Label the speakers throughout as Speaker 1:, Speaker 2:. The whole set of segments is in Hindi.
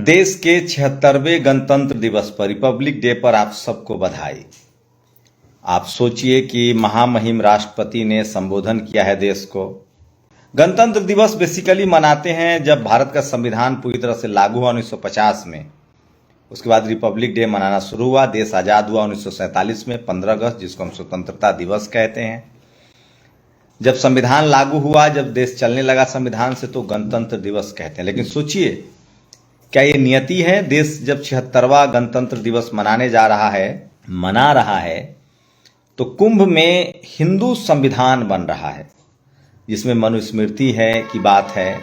Speaker 1: देश के 76वें गणतंत्र दिवस पर रिपब्लिक डे पर आप सबको बधाई। आप सोचिए कि महामहिम राष्ट्रपति ने संबोधन किया है देश को। गणतंत्र दिवस बेसिकली मनाते हैं जब भारत का संविधान पूरी तरह से लागू हुआ 1950 में। उसके बाद रिपब्लिक डे मनाना शुरू हुआ। देश आज़ाद हुआ 1947 में 15 अगस्त, जिसको हम स्वतंत्रता दिवस कहते हैं। जब संविधान लागू हुआ, जब देश चलने लगा संविधान से, तो गणतंत्र दिवस कहते हैं। लेकिन सोचिए, क्या ये नियति है? देश जब 76वां गणतंत्र दिवस मना रहा है तो कुंभ में हिंदू संविधान बन रहा है, जिसमें मनुस्मृति है की बात है।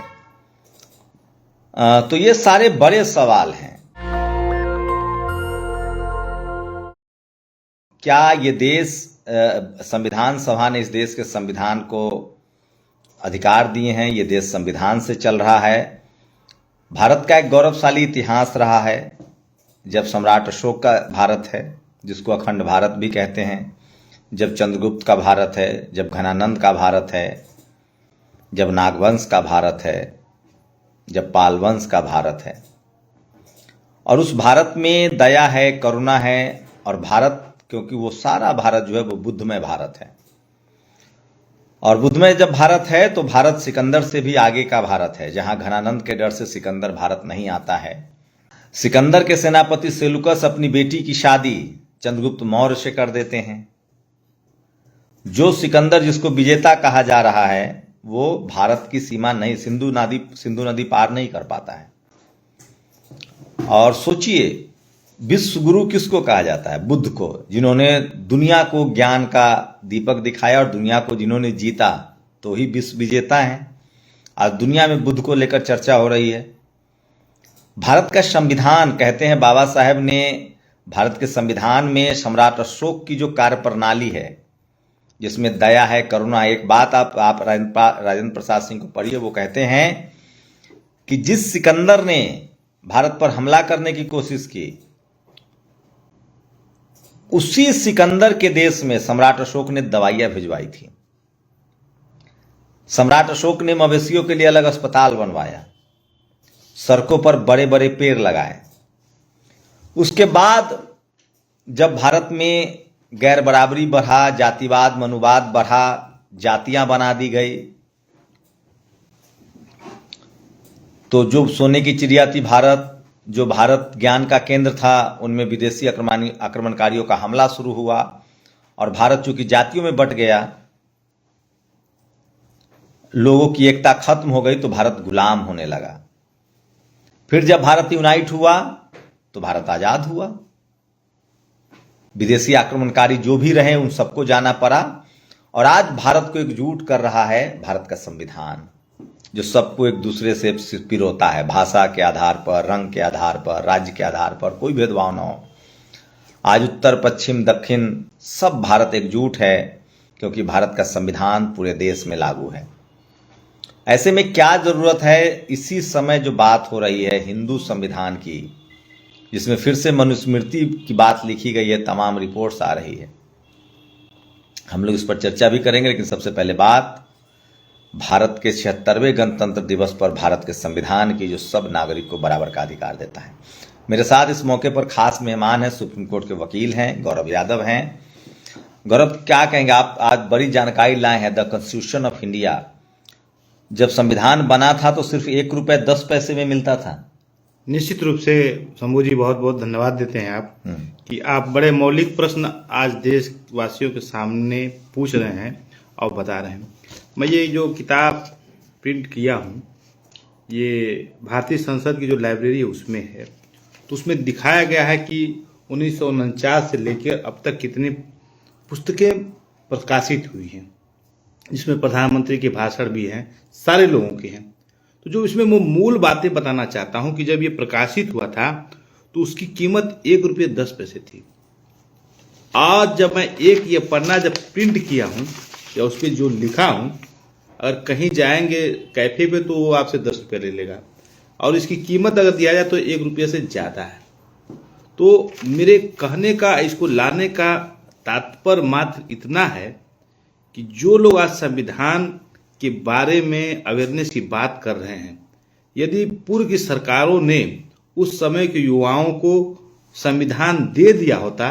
Speaker 1: तो ये सारे बड़े सवाल हैं। क्या ये देश, संविधान सभा ने इस देश के संविधान को अधिकार दिए हैं? ये देश संविधान से चल रहा है। भारत का एक गौरवशाली इतिहास रहा है। जब सम्राट अशोक का भारत है, जिसको अखंड भारत भी कहते हैं, जब चंद्रगुप्त का भारत है, जब घनानंद का भारत है, जब नागवंश का भारत है, जब पाल वंश का भारत है। और उस भारत में दया है, करुणा है। और भारत, क्योंकि वो सारा भारत जो है वो बुद्धमय भारत है। और बुद्धमय जब भारत है तो भारत सिकंदर से भी आगे का भारत है, जहां घनानंद के डर से सिकंदर भारत नहीं आता है। सिकंदर के सेनापति सेलुकस अपनी बेटी की शादी चंद्रगुप्त मौर्य से कर देते हैं। जो सिकंदर, जिसको विजेता कहा जा रहा है, वो भारत की सीमा नहीं, सिंधु नदी पार नहीं कर पाता है। और सोचिए, विश्व गुरु किसको कहा जाता है? बुद्ध को, जिन्होंने दुनिया को ज्ञान का दीपक दिखाया और दुनिया को जिन्होंने जीता, तो ही विश्व विजेता हैं। आज दुनिया में बुद्ध को लेकर चर्चा हो रही है। भारत का संविधान, कहते हैं बाबा साहेब ने भारत के संविधान में सम्राट अशोक की जो कार्य प्रणाली है, जिसमें दया है, करुणा। एक बात आप राजेंद्र प्रसाद सिंह को पढ़िए, वो कहते हैं कि जिस सिकंदर ने भारत पर हमला करने की कोशिश की, उसी सिकंदर के देश में सम्राट अशोक ने दवाइयां भिजवाई थी। सम्राट अशोक ने मवेशियों के लिए अलग अस्पताल बनवाया, सड़कों पर बड़े बड़े पेड़ लगाए। उसके बाद जब भारत में गैर बराबरी बढ़ा, जातिवाद, मनुवाद बढ़ा, जातियां बना दी गई, तो जो सोने की चिड़िया थी भारत, जो भारत ज्ञान का केंद्र था, उनमें विदेशी आक्रमणकारियों का हमला शुरू हुआ। और भारत चूंकि जातियों में बंट गया, लोगों की एकता खत्म हो गई, तो भारत गुलाम होने लगा। फिर जब भारत यूनाइट हुआ तो भारत आजाद हुआ। विदेशी आक्रमणकारी जो भी रहे, उन सबको जाना पड़ा। और आज भारत को एकजुट कर रहा है भारत का संविधान, जो सबको एक दूसरे से पिरोता है। भाषा के आधार पर, रंग के आधार पर, राज्य के आधार पर कोई भेदभाव न हो। आज उत्तर, पश्चिम, दक्षिण सब भारत एकजुट है, क्योंकि भारत का संविधान पूरे देश में लागू है। ऐसे में क्या जरूरत है? इसी समय जो बात हो रही है हिंदू संविधान की, जिसमें फिर से मनुस्मृति की बात लिखी गई है, तमाम रिपोर्ट्स आ रही है, हम लोग इस पर चर्चा भी करेंगे। लेकिन सबसे पहले बात, भारत के 76वें गणतंत्र दिवस पर भारत के संविधान की, जो सब नागरिक को बराबर का अधिकार देता है। मेरे साथ इस मौके पर खास मेहमान हैं, सुप्रीम कोर्ट के वकील हैं, गौरव यादव हैं। गौरव, क्या कहेंगे आप? आज बड़ी जानकारी लाए हैं, द कॉन्स्टिट्यूशन ऑफ इंडिया। जब संविधान बना था तो सिर्फ ₹1.10 में मिलता था।
Speaker 2: निश्चित रूप से शंभू जी, बहुत बहुत धन्यवाद देते हैं आप कि आप बड़े मौलिक प्रश्न आज देशवासियों के सामने पूछ रहे हैं और बता रहे हैं। मैं ये जो किताब प्रिंट किया हूँ, ये भारतीय संसद की जो लाइब्रेरी है उसमें है। तो उसमें दिखाया गया है कि 1949 से लेकर अब तक कितनी पुस्तकें प्रकाशित हुई हैं, जिसमें प्रधानमंत्री के भाषण भी हैं, सारे लोगों के हैं। तो जो इसमें मैं मूल बातें बताना चाहता हूँ कि जब ये प्रकाशित हुआ था तो उसकी कीमत ₹1.10 थी। आज जब मैं ये पन्ना जब प्रिंट किया हूँ या उस पर जो लिखा हूँ, अगर कहीं जाएंगे कैफे पे तो वो आपसे ₹10 ले लेगा, और इसकी कीमत अगर दिया जाए तो ₹1 से ज़्यादा है। तो मेरे कहने का, इसको लाने का तात्पर्य मात्र इतना है कि जो लोग आज संविधान के बारे में अवेयरनेस की बात कर रहे हैं, यदि पूर्व की सरकारों ने उस समय के युवाओं को संविधान दे दिया होता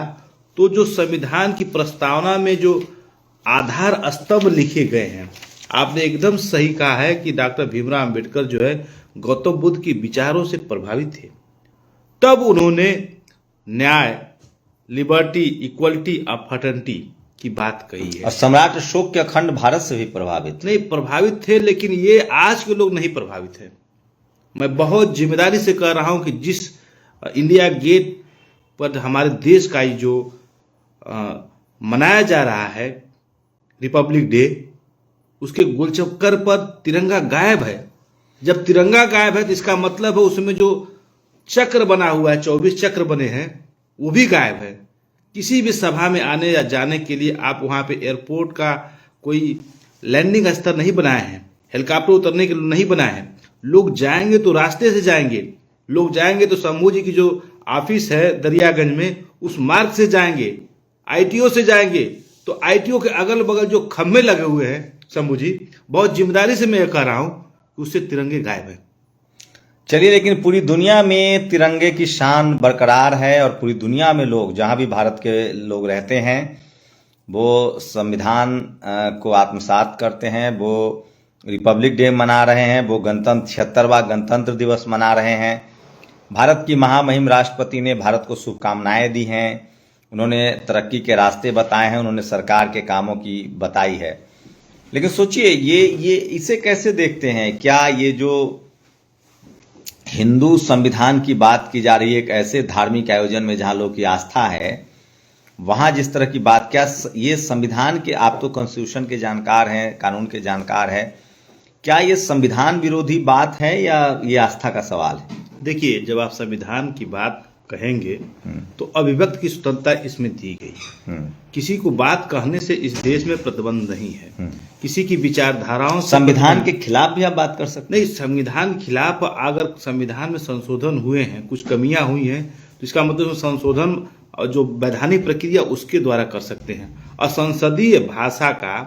Speaker 2: तो जो संविधान की प्रस्तावना में जो आधार स्तंभ लिखे गए हैं, आपने एकदम सही कहा है कि डॉक्टर भीमराव अंबेडकर जो है गौतम बुद्ध के विचारों से प्रभावित थे। तब उन्होंने न्याय, लिबर्टी, इक्वलिटी और फर्टर्निटी की बात कही है।
Speaker 1: और सम्राट अशोक के अखंड भारत से भी प्रभावित
Speaker 2: नहीं प्रभावित थे, लेकिन ये आज के लोग नहीं प्रभावित हैं। मैं बहुत जिम्मेदारी से कह रहा हूं कि जिस इंडिया गेट पर हमारे देश का ही जो मनाया जा रहा है रिपब्लिक डे, उसके गोलचक्कर पर तिरंगा गायब है। जब तिरंगा गायब है तो इसका मतलब है उसमें जो चक्र बना हुआ है, 24 चक्र बने हैं, वो भी गायब है। किसी भी सभा में आने या जाने के लिए आप वहां पे एयरपोर्ट का कोई लैंडिंग स्तर नहीं बनाए हैं, हेलीकॉप्टर उतरने के लिए नहीं बनाए हैं। लोग जाएंगे तो रास्ते से जाएंगे, लोग जाएंगे तो शंभू जी की जो ऑफिस है दरियागंज में, उस मार्ग से जाएंगे, आईटीओ से जाएंगे। तो आईटीओ के अगल बगल जो खम्भे लगे हुए हैं शंभू जी, बहुत जिम्मेदारी से मैं ये कह रहा हूं कि उससे तिरंगे गायब है।
Speaker 1: चलिए, लेकिन पूरी दुनिया में तिरंगे की शान बरकरार है और पूरी दुनिया में लोग, जहां भी भारत के लोग रहते हैं, वो संविधान को आत्मसात करते हैं, वो रिपब्लिक डे मना रहे हैं, वो 76वां गणतंत्र दिवस मना रहे हैं। भारत की महामहिम राष्ट्रपति ने भारत को शुभकामनाएं दी हैं, उन्होंने तरक्की के रास्ते बताए हैं, उन्होंने सरकार के कामों की बताई है। लेकिन सोचिए, ये इसे कैसे देखते हैं? क्या ये जो हिंदू संविधान की बात की जा रही है एक ऐसे धार्मिक आयोजन में जहां लोगों की आस्था है, वहां जिस तरह की बात, क्या ये संविधान के, आप तो कॉन्स्टिट्यूशन के जानकार हैं, कानून के जानकार हैं, क्या ये संविधान विरोधी बात है या ये आस्था का सवाल है?
Speaker 2: देखिए, जब आप संविधान की बात कहेंगे तो अभिव्यक्ति की स्वतंत्रता इसमें दी गई है। किसी को बात कहने से इस देश में प्रतिबंध नहीं है। किसी की विचारधाराओं,
Speaker 1: संविधान के खिलाफ भी आप बात कर सकते
Speaker 2: नहीं। संविधान के खिलाफ अगर संविधान में संशोधन हुए हैं, कुछ कमियां हुई हैं, तो इसका मतलब संशोधन जो वैधानिक प्रक्रिया उसके द्वारा कर सकते हैं। और संसदीय भाषा का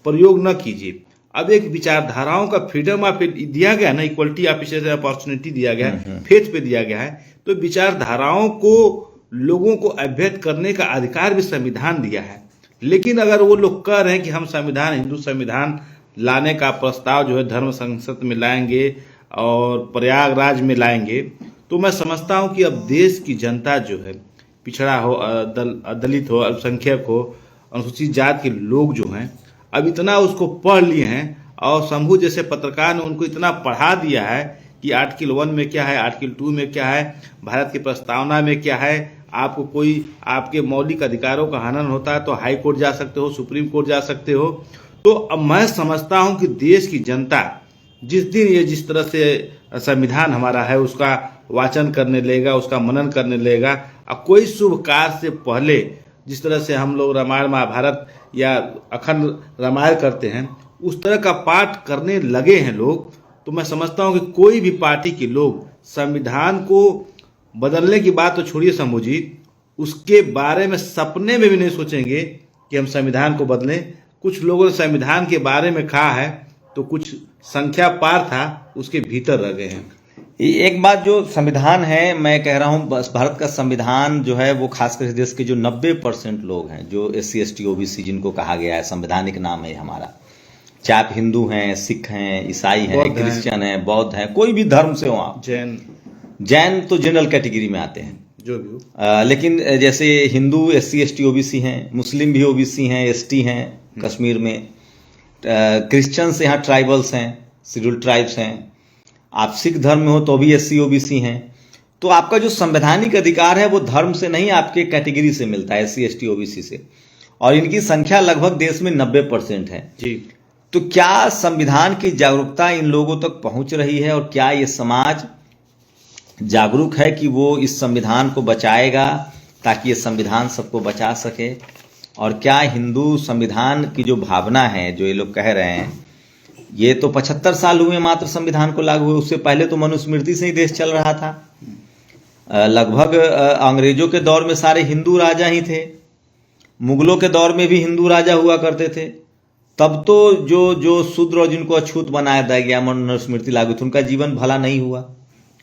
Speaker 2: प्रयोग न कीजिए। अब एक विचारधाराओं का फ्रीडम ऑफ दिया गया ना, इक्वलिटी ऑफ अपॉर्चुनिटी दिया गया है, फेथ पे दिया गया है, तो विचारधाराओं को लोगों को अभ्यक्त करने का अधिकार भी संविधान दिया है। लेकिन अगर वो लोग कह रहे हैं कि हम संविधान, हिंदू संविधान लाने का प्रस्ताव जो है धर्म संसद में लाएंगे और प्रयागराज में लाएंगे, तो मैं समझता हूं कि अब देश की जनता जो है, पिछड़ा हो, दलित हो, अल्पसंख्यक हो, अनुसूचित जाति के लोग जो हैं, अब इतना उसको पढ़ लिए हैं और शंभू जैसे पत्रकार ने उनको इतना पढ़ा दिया है कि आर्टिकल 1 में क्या है, आर्टिकल 2 में क्या है, भारत की प्रस्तावना में क्या है। आपको कोई आपके मौलिक अधिकारों का हनन होता है तो हाई कोर्ट जा सकते हो, सुप्रीम कोर्ट जा सकते हो। तो अब मैं समझता हूं कि देश की जनता जिस दिन ये जिस तरह से संविधान हमारा है उसका वाचन करने लेगा, उसका मनन करने लेगा, और कोई शुभ कार्य से पहले जिस तरह से हम लोग रामायण महाभारत या अखंड रामायण करते हैं, उस तरह का पाठ करने लगे हैं लोग, तो मैं समझता हूं कि कोई भी पार्टी के लोग संविधान को बदलने की बात तो छोड़िए शंभू जी, उसके बारे में सपने में भी नहीं सोचेंगे कि हम संविधान को बदलें। कुछ लोगों ने संविधान के बारे में कहा है तो कुछ संख्या पार था, उसके भीतर रह गए हैं।
Speaker 1: एक बात, जो संविधान है, मैं कह रहा हूं, बस भारत का संविधान जो है वो खासकर इस देश के जो 90% लोग हैं, जो SC ST OBC जिनको कहा गया है, संवैधानिक नाम है हमारा, चाहे आप हिंदू हैं, सिख हैं, ईसाई हैं, क्रिश्चियन हैं, बौद्ध हैं, कोई भी धर्म से हो आप, जैन तो जनरल कैटेगरी में आते हैं
Speaker 2: जो भी
Speaker 1: लेकिन जैसे हिंदू SC ST OBC हैं, मुस्लिम भी OBC हैं, ST हैं कश्मीर में, क्रिश्चियंस यहाँ ट्राइबल्स हैं, शेड्यूल्ड ट्राइब्स हैं, आप सिख धर्म में हो तो भी SC OBC हैं। तो आपका जो संवैधानिक अधिकार है वो धर्म से नहीं, आपके कैटेगरी से मिलता है, SC ST OBC से, और इनकी संख्या लगभग देश में 90% है
Speaker 2: जी।
Speaker 1: तो क्या संविधान की जागरूकता इन लोगों तक पहुंच रही है, और क्या ये समाज जागरूक है कि वो इस संविधान को बचाएगा ताकि ये संविधान सबको बचा सके? और क्या हिंदू संविधान की जो भावना है, जो ये लोग कह रहे हैं, ये तो 75 साल हुए मात्र संविधान को लागू हुए, उससे पहले तो मनुस्मृति से ही देश चल रहा था। लगभग अंग्रेजों के दौर में सारे हिंदू राजा ही थे, मुगलों के दौर में भी हिंदू राजा हुआ करते थे। तब तो जो शूद्र और जिनको अछूत बनाया गया, मनुस्मृति लागू थी, उनका जीवन भला नहीं हुआ,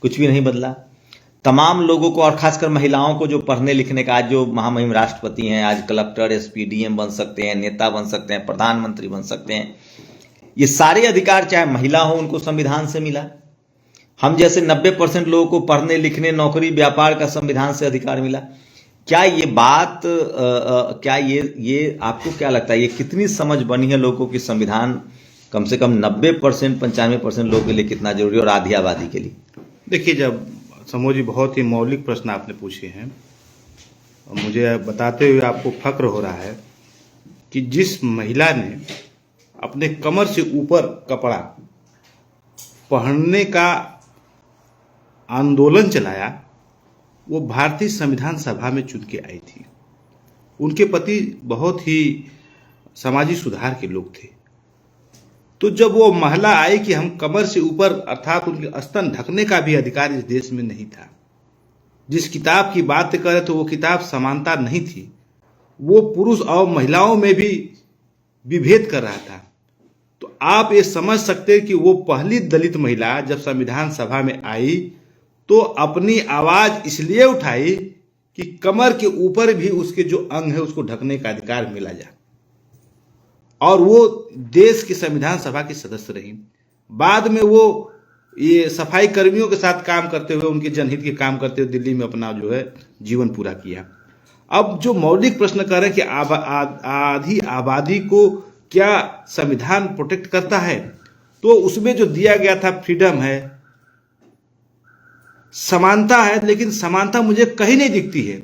Speaker 1: कुछ भी नहीं बदला। तमाम लोगों को और खासकर महिलाओं को जो पढ़ने लिखने का, आज जो महामहिम राष्ट्रपति हैं, आज कलेक्टर, एसपी, डीएम बन सकते हैं, नेता बन सकते हैं, प्रधानमंत्री बन सकते हैं, ये सारे अधिकार चाहे महिला हो उनको संविधान से मिला। हम जैसे 90% लोगों को पढ़ने लिखने, नौकरी, व्यापार का संविधान से अधिकार मिला। क्या ये बात क्या ये आपको क्या लगता है, ये कितनी समझ बनी है लोगों की संविधान कम से कम 90%, 95% लोगों के लिए कितना जरूरी और आधी आबादी के लिए?
Speaker 2: देखिए, जब समूह जी बहुत ही मौलिक प्रश्न आपने पूछे हैं और मुझे बताते हुए आपको फक्र हो रहा है कि जिस महिला ने अपने कमर से ऊपर कपड़ा पहनने का आंदोलन चलाया, वो भारतीय संविधान सभा में चुन के आई थी। उनके पति बहुत ही सामाजिक सुधार के लोग थे। तो जब वो महिला आई कि हम कमर से ऊपर अर्थात उनके स्तन ढकने का भी अधिकार इस देश में नहीं था। जिस किताब की बात करें तो वो किताब समानता नहीं थी, वो पुरुष और महिलाओं में भी विभेद कर रहा था। तो आप ये समझ सकते हैं कि वो पहली दलित महिला जब संविधान सभा में आई तो अपनी आवाज इसलिए उठाई कि कमर के ऊपर भी उसके जो अंग है उसको ढकने का अधिकार मिला जाए, और वो देश की संविधान सभा की सदस्य रही। बाद में वो ये सफाई कर्मियों के साथ काम करते हुए, उनके जनहित के काम करते हुए दिल्ली में अपना जो है जीवन पूरा किया। अब जो मौलिक प्रश्न कर रहे हैं कि आधी आबादी को क्या संविधान प्रोटेक्ट करता है, तो उसमें जो दिया गया था फ्रीडम है, समानता है, लेकिन समानता मुझे कहीं नहीं दिखती है।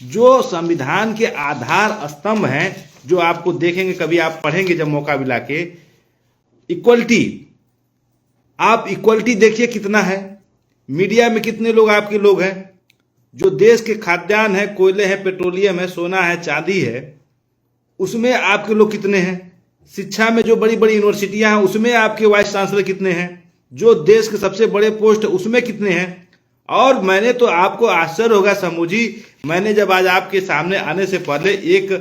Speaker 2: जो संविधान के आधार स्तंभ हैं, जो आपको देखेंगे, कभी आप पढ़ेंगे जब मौका मिला के, इक्वलिटी, आप इक्वलिटी देखिए कितना है। मीडिया में कितने लोग आपके लोग हैं, जो देश के खाद्यान्न है, कोयले हैं, पेट्रोलियम है, सोना है, चांदी है, उसमें आपके लोग कितने हैं। शिक्षा में जो बड़ी बड़ी यूनिवर्सिटियां हैं उसमें आपके वाइस चांसलर कितने हैं, जो देश के सबसे बड़े पोस्ट है उसमें कितने हैं। और मैंने तो आपको आश्चर्य होगा समूह जी, मैंने जब आज आपके सामने आने से पहले एक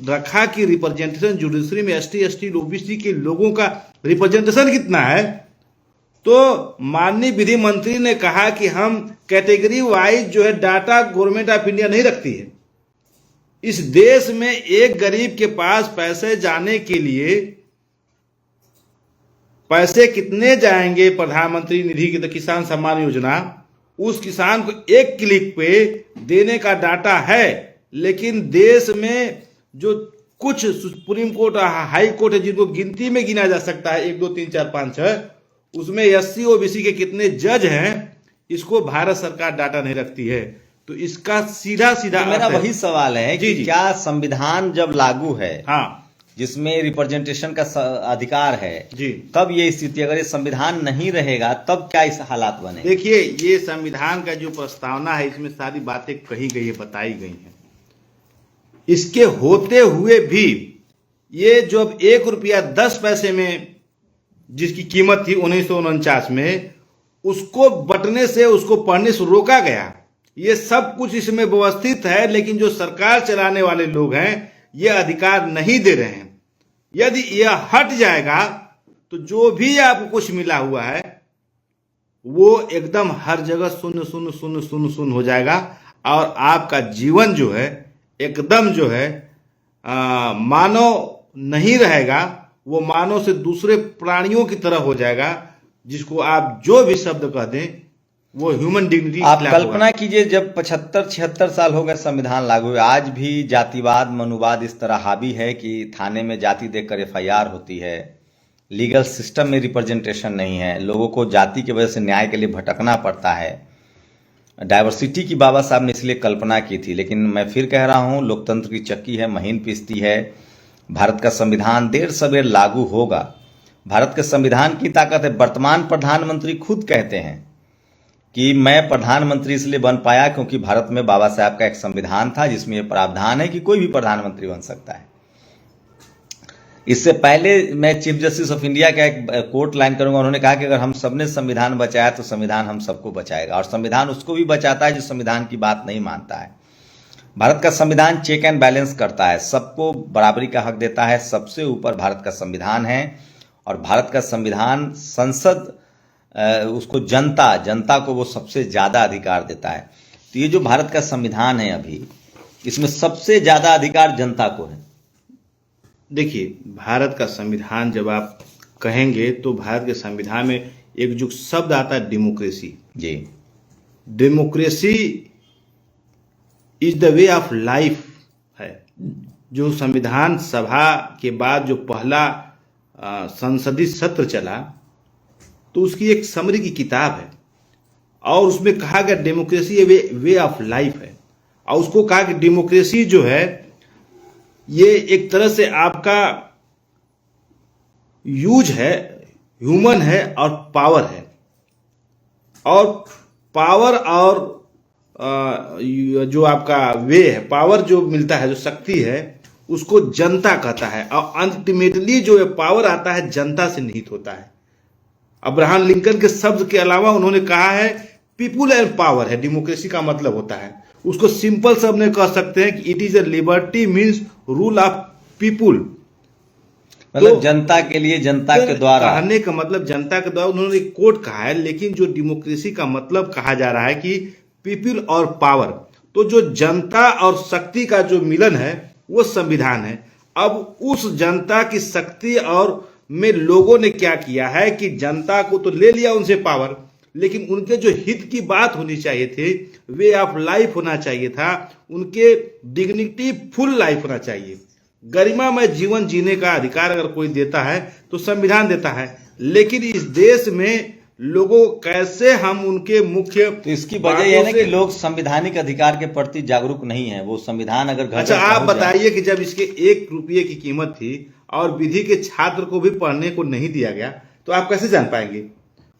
Speaker 2: रखा कि रिप्रेजेंटेशन जुडिशरी में एसटी, ओबीसी के लोगों का रिप्रेजेंटेशन कितना है, तो माननीय विधि मंत्री ने कहा कि हम कैटेगरी वाइज जो है डाटा गवर्नमेंट ऑफ इंडिया नहीं रखती है। इस देश में एक गरीब के पास पैसे जाने के लिए पैसे कितने जाएंगे, प्रधानमंत्री निधि की किसान सम्मान योजना, उस किसान को एक क्लिक पे देने का डाटा है। लेकिन देश में जो कुछ सुप्रीम कोर्ट, हाई कोर्ट है, जिनको गिनती में गिना जा सकता है, 1 2 3 4 5 6, उसमें एससी ओबीसी के कितने जज हैं, इसको भारत सरकार डाटा नहीं रखती है। तो इसका सीधा सीधा
Speaker 1: मेरा वही सवाल है कि
Speaker 2: जी।
Speaker 1: क्या संविधान जब लागू है,
Speaker 2: हाँ,
Speaker 1: जिसमें रिप्रेजेंटेशन का अधिकार है
Speaker 2: जी,
Speaker 1: तब ये स्थिति, अगर ये संविधान नहीं रहेगा तब क्या इस हालात बने?
Speaker 2: देखिए, ये संविधान का जो प्रस्तावना है इसमें सारी बातें कही गई है, बताई गई हैं। इसके होते हुए भी ये जब 1 रुपया 10 पैसे में जिसकी कीमत थी 1949 में, उसको बंटने से, उसको पढ़ने से रोका गया। ये सब कुछ इसमें व्यवस्थित है, लेकिन जो सरकार चलाने वाले लोग हैं ये अधिकार नहीं दे रहे हैं। यदि यह हट जाएगा तो जो भी आपको कुछ मिला हुआ है वो एकदम हर जगह शून्य शून्य शून्य शून्य शून्य हो जाएगा, और आपका जीवन जो है एकदम जो है मानव नहीं रहेगा, वो मानव से दूसरे प्राणियों की तरह हो जाएगा, जिसको आप जो भी शब्द कह दें वो ह्यूमन डिग्निटी।
Speaker 1: आप कल्पना कीजिए, जब 75-76 साल हो गए संविधान लागू हुए, आज भी जातिवाद, मनुवाद इस तरह हावी है कि थाने में जाति देखकर एफआईआर होती है, लीगल सिस्टम में रिप्रेजेंटेशन नहीं है, लोगों को जाति की वजह से न्याय के लिए भटकना पड़ता है। डाइवर्सिटी की बाबा साहब ने इसलिए कल्पना की थी, लेकिन मैं फिर कह रहा हूं, लोकतंत्र की चक्की है, महीन पिसती है। भारत का संविधान देर सवेर लागू होगा। भारत के संविधान की ताकत है। वर्तमान प्रधानमंत्री खुद कहते हैं कि मैं प्रधानमंत्री इसलिए बन पाया क्योंकि भारत में बाबा साहब का एक संविधान था जिसमें यह प्रावधान है कि कोई भी प्रधानमंत्री बन सकता है। इससे पहले मैं चीफ जस्टिस ऑफ इंडिया का एक कोट लाइन करूंगा। उन्होंने कहा कि अगर हम सबने संविधान बचाया तो संविधान हम सबको बचाएगा, और संविधान उसको भी बचाता है जो संविधान की बात नहीं मानता है। भारत का संविधान चेक एंड बैलेंस करता है, सबको बराबरी का हक देता है। सबसे ऊपर भारत का संविधान है, और भारत का संविधान संसद उसको जनता को वो सबसे ज्यादा अधिकार देता है। तो ये जो भारत का संविधान है अभी, इसमें सबसे ज्यादा अधिकार जनता को है।
Speaker 2: देखिए, भारत का संविधान जब आप कहेंगे तो भारत के संविधान में एक जो शब्द आता है डेमोक्रेसी।
Speaker 1: जी,
Speaker 2: democracy is the way of life है। जो संविधान सभा के बाद जो पहला संसदीय सत्र चला, तो उसकी एक समरी की किताब है और उसमें कहा गया डेमोक्रेसी वे ऑफ लाइफ है। और उसको कहा कि डेमोक्रेसी जो है ये एक तरह से आपका यूज है, ह्यूमन है और पावर है। और पावर और जो आपका वे है, पावर जो मिलता है, जो शक्ति है, उसको जनता कहता है। और अल्टीमेटली जो पावर आता है जनता से निहित होता है। अब्राहम लिंकन के शब्द के अलावा उन्होंने कहा है पीपुल एंड पावर है डेमोक्रेसी का मतलब होता है। उसको सिंपल शब्द में कह सकते हैं कि it is a liberty means rule of people,
Speaker 1: मतलब जनता के लिए, जनता के द्वारा।
Speaker 2: कहने का मतलब जनता के द्वारा। उन्होंने एक कोट कहा है, लेकिन जो डेमोक्रेसी का मतलब कहा जा रहा है कि पीपुल और पावर, तो जो जनता और शक्ति का जो मिलन है वो संविधान है। अब उस जनता की शक्ति और में लोगों ने क्या किया है कि जनता को तो ले लिया उनसे पावर, लेकिन उनके जो हित की बात होनी चाहिए थी, वे ऑफ लाइफ होना चाहिए था, उनके डिग्निटी फुल लाइफ होना चाहिए। गरिमामय जीवन जीने का अधिकार अगर कोई देता है तो संविधान देता है। लेकिन इस देश में लोगों कैसे हम उनके मुख्य,
Speaker 1: तो इसकी वजह यह है ना कि लोग संवैधानिक अधिकार के प्रति जागरूक नहीं है। वो संविधान अगर घर
Speaker 2: अच्छा, आप बताइए कि जब इसके 1 रुपये की कीमत थी और विधि के छात्र को भी पढ़ने को नहीं दिया गया, तो आप कैसे जान पाएंगे?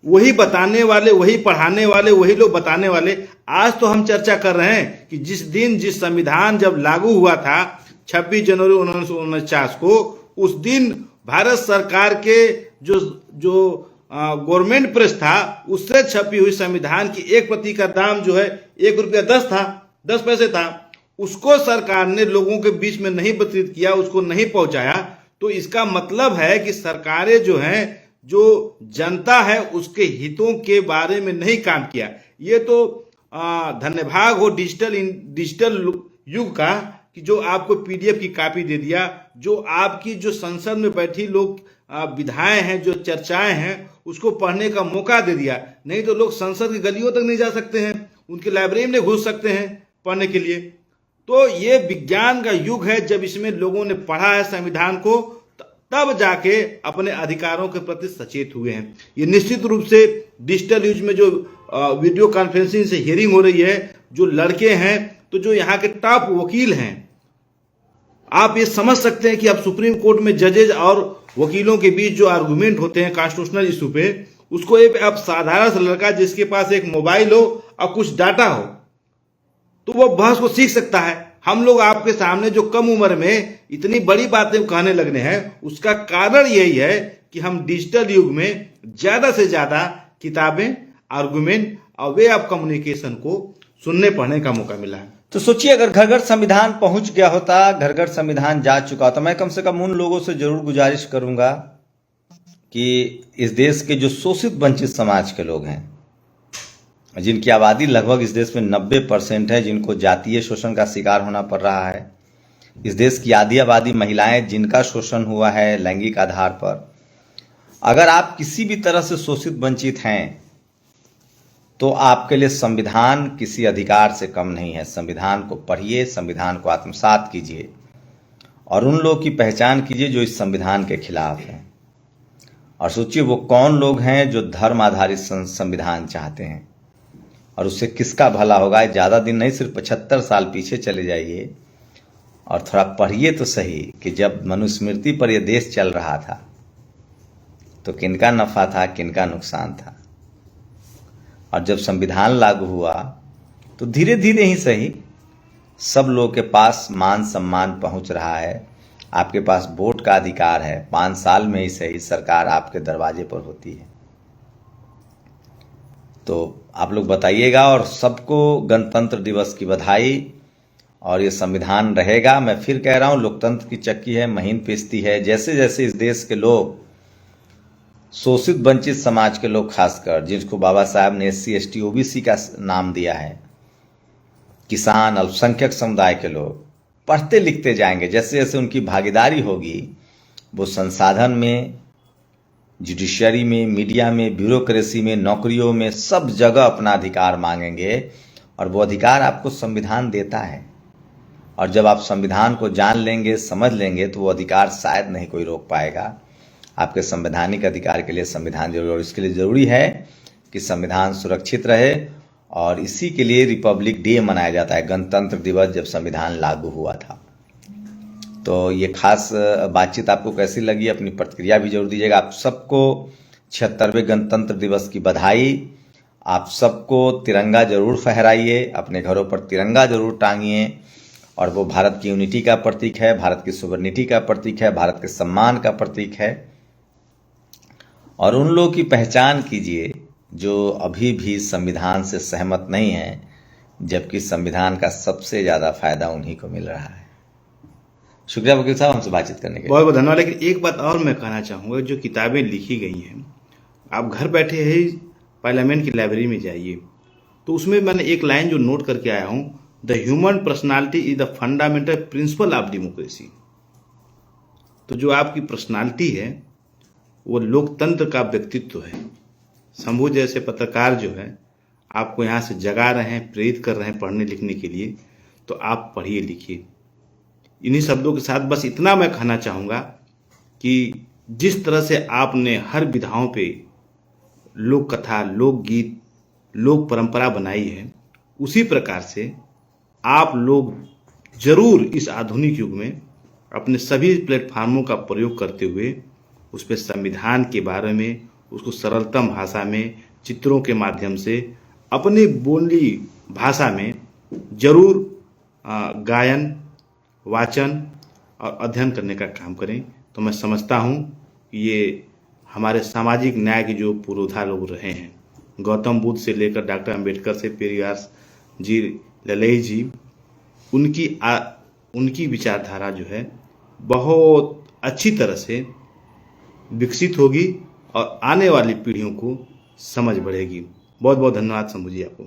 Speaker 2: वही बताने वाले, वही पढ़ाने वाले, वही लोग बताने वाले। आज तो हम चर्चा कर रहे हैं कि जिस संविधान जब लागू हुआ था 26 जनवरी 1949 को, उस दिन भारत सरकार के जो गवर्नमेंट प्रेस था, उससे छपी हुई संविधान की 1 प्रति का दाम जो है 1 रुपया 10 पैसे था। उसको सरकार ने लोगों के बीच में नहीं वितरित किया, उसको नहीं पहुंचाया। तो इसका मतलब है कि सरकारें जो हैं, जो जनता है, उसके हितों के बारे में नहीं काम किया। ये तो धन्यभाग हो डिजिटल युग का कि जो आपको पीडीएफ की कॉपी दे दिया, जो आपकी जो संसद में बैठी लोग विधाएं हैं, जो चर्चाएं हैं, उसको पढ़ने का मौका दे दिया। नहीं तो लोग संसद की गलियों तक नहीं जा सकते हैं, उनके लाइब्रेरी में घुस सकते हैं पढ़ने के लिए। तो ये विज्ञान का युग है। जब इसमें लोगों ने पढ़ा है संविधान को, तब जाके अपने अधिकारों के प्रति सचेत हुए हैं। ये निश्चित रूप से डिजिटल युग में जो वीडियो कॉन्फ्रेंसिंग से हियरिंग हो रही है, जो लड़के हैं, तो जो यहाँ के टॉप वकील हैं, आप ये समझ सकते हैं कि अब सुप्रीम कोर्ट में जजेज और वकीलों के बीच जो आर्गुमेंट होते हैं कॉन्स्टिट्यूशनल इशू पे, उसको अब साधारण सा लड़का जिसके पास एक मोबाइल हो और कुछ डाटा हो, तो वो बहस को सीख सकता है। हम लोग आपके सामने जो कम उम्र में इतनी बड़ी बातें कहने लगने हैं, उसका कारण यही है कि हम डिजिटल युग में ज्यादा से ज्यादा किताबें, आर्गुमेंट और वे ऑफ कम्युनिकेशन को सुनने पढ़ने का मौका मिला है।
Speaker 1: तो सोचिए, अगर घर घर संविधान पहुंच गया होता, घर घर संविधान जा चुका होता, मैं कम से कम उन लोगों से जरूर गुजारिश करूंगा कि इस देश के जो शोषित वंचित समाज के लोग हैं, जिनकी आबादी लगभग इस देश में 90% है, जिनको जातीय शोषण का शिकार होना पड़ रहा है, इस देश की आधी आबादी महिलाएं जिनका शोषण हुआ है लैंगिक आधार पर, अगर आप किसी भी तरह से शोषित वंचित हैं, तो आपके लिए संविधान किसी अधिकार से कम नहीं है। संविधान को पढ़िए, संविधान को आत्मसात कीजिए और उन लोगों की पहचान कीजिए जो इस संविधान के खिलाफ हैं। और सोचिए वो कौन लोग हैं जो धर्म आधारित संविधान चाहते हैं, और उससे किसका भला होगा। ज़्यादा दिन नहीं, सिर्फ 75 साल पीछे चले जाइए और थोड़ा पढ़िए तो सही कि जब मनुस्मृति पर यह देश चल रहा था तो किनका नफा था, किनका नुकसान था। और जब संविधान लागू हुआ तो धीरे धीरे ही सही सब लोगों के पास मान सम्मान पहुंच रहा है। आपके पास वोट का अधिकार है, 5 साल में ही सही सरकार आपके दरवाजे पर होती है। तो आप लोग बताइएगा, और सबको गणतंत्र दिवस की बधाई। और ये संविधान रहेगा, मैं फिर कह रहा हूं, लोकतंत्र की चक्की है, महीन पिसती है। जैसे जैसे इस देश के लोग शोषित वंचित समाज के लोग, खासकर जिनको बाबा साहब ने SC ST OBC का नाम दिया है, किसान, अल्पसंख्यक समुदाय के लोग पढ़ते लिखते जाएंगे। जैसे जैसे उनकी भागीदारी होगी, वो संसाधन में, जुडिशरी में, मीडिया में, ब्यूरोक्रेसी में, नौकरियों में, सब जगह अपना अधिकार मांगेंगे। और वो अधिकार आपको संविधान देता है। और जब आप संविधान को जान लेंगे, समझ लेंगे, तो वो अधिकार शायद नहीं कोई रोक पाएगा। आपके संवैधानिक अधिकार के लिए संविधान जरूरी, और इसके लिए ज़रूरी है कि संविधान सुरक्षित रहे। और इसी के लिए रिपब्लिक डे मनाया जाता है, गणतंत्र दिवस, जब संविधान लागू हुआ था। तो ये खास बातचीत आपको कैसी लगी, अपनी प्रतिक्रिया भी जरूर दीजिएगा। आप सबको 76वें गणतंत्र दिवस की बधाई। आप सबको तिरंगा जरूर फहराइए, अपने घरों पर तिरंगा जरूर टांगिए। और वो भारत की यूनिटी का प्रतीक है, भारत की सुवर्णिटी का प्रतीक है, भारत के सम्मान का प्रतीक है। और उन लोगों की पहचान कीजिए जो अभी भी संविधान से सहमत नहीं है, जबकि संविधान का सबसे ज़्यादा फायदा उन्हीं को मिल रहा है। शुक्रिया वकील साहब, हमसे बातचीत करने के लिए।
Speaker 2: बहुत बहुत धन्यवाद। लेकिन एक बात और मैं कहना चाहूँगा, जो किताबें लिखी गई हैं, आप घर बैठे ही पार्लियामेंट की लाइब्रेरी में जाइए, तो उसमें मैंने एक लाइन जो नोट करके आया हूँ, the human personality is the fundamental principle of democracy. तो जो आपकी पर्सनालिटी है वो लोकतंत्र का व्यक्तित्व है। शंभू जैसे पत्रकार जो है आपको यहाँ से जगा रहे हैं, प्रेरित कर रहे हैं पढ़ने लिखने के लिए, तो आप पढ़िए लिखिए। इन्हीं शब्दों के साथ बस इतना मैं कहना चाहूँगा कि जिस तरह से आपने हर विधाओं पे लोक कथा, लोकगीत, लोक परंपरा बनाई है, उसी प्रकार से आप लोग जरूर इस आधुनिक युग में अपने सभी प्लेटफार्मों का प्रयोग करते हुए उस पर संविधान के बारे में, उसको सरलतम भाषा में, चित्रों के माध्यम से, अपनी बोली भाषा में जरूर गायन, वाचन और अध्ययन करने का काम करें। तो मैं समझता हूँ कि ये हमारे सामाजिक न्याय के जो पुरोधा लोग रहे हैं, गौतम बुद्ध से लेकर डॉक्टर अंबेडकर से पेरियार जी, ललेही जी, उनकी विचारधारा जो है बहुत अच्छी तरह से विकसित होगी और आने वाली पीढ़ियों को समझ बढ़ेगी। बहुत बहुत धन्यवाद शंभू जी आपको।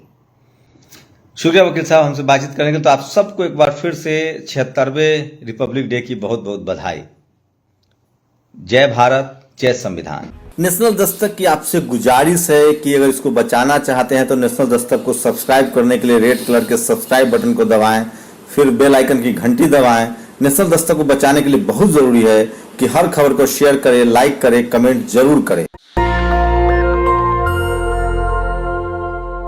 Speaker 1: शुक्रिया वकील साहब, हमसे बातचीत करने के लिए। तो आप सबको एक बार फिर से 76वें रिपब्लिक डे की बहुत बहुत बधाई। जय भारत, जय संविधान। नेशनल दस्तक की आपसे गुजारिश है कि अगर इसको बचाना चाहते हैं तो नेशनल दस्तक को सब्सक्राइब करने के लिए रेड कलर के सब्सक्राइब बटन को दबाएं, फिर बेल आइकन की घंटी दबाएं। नेशनल दस्तक को बचाने के लिए बहुत जरूरी है कि हर खबर को शेयर करें, लाइक करें, कमेंट जरूर करें।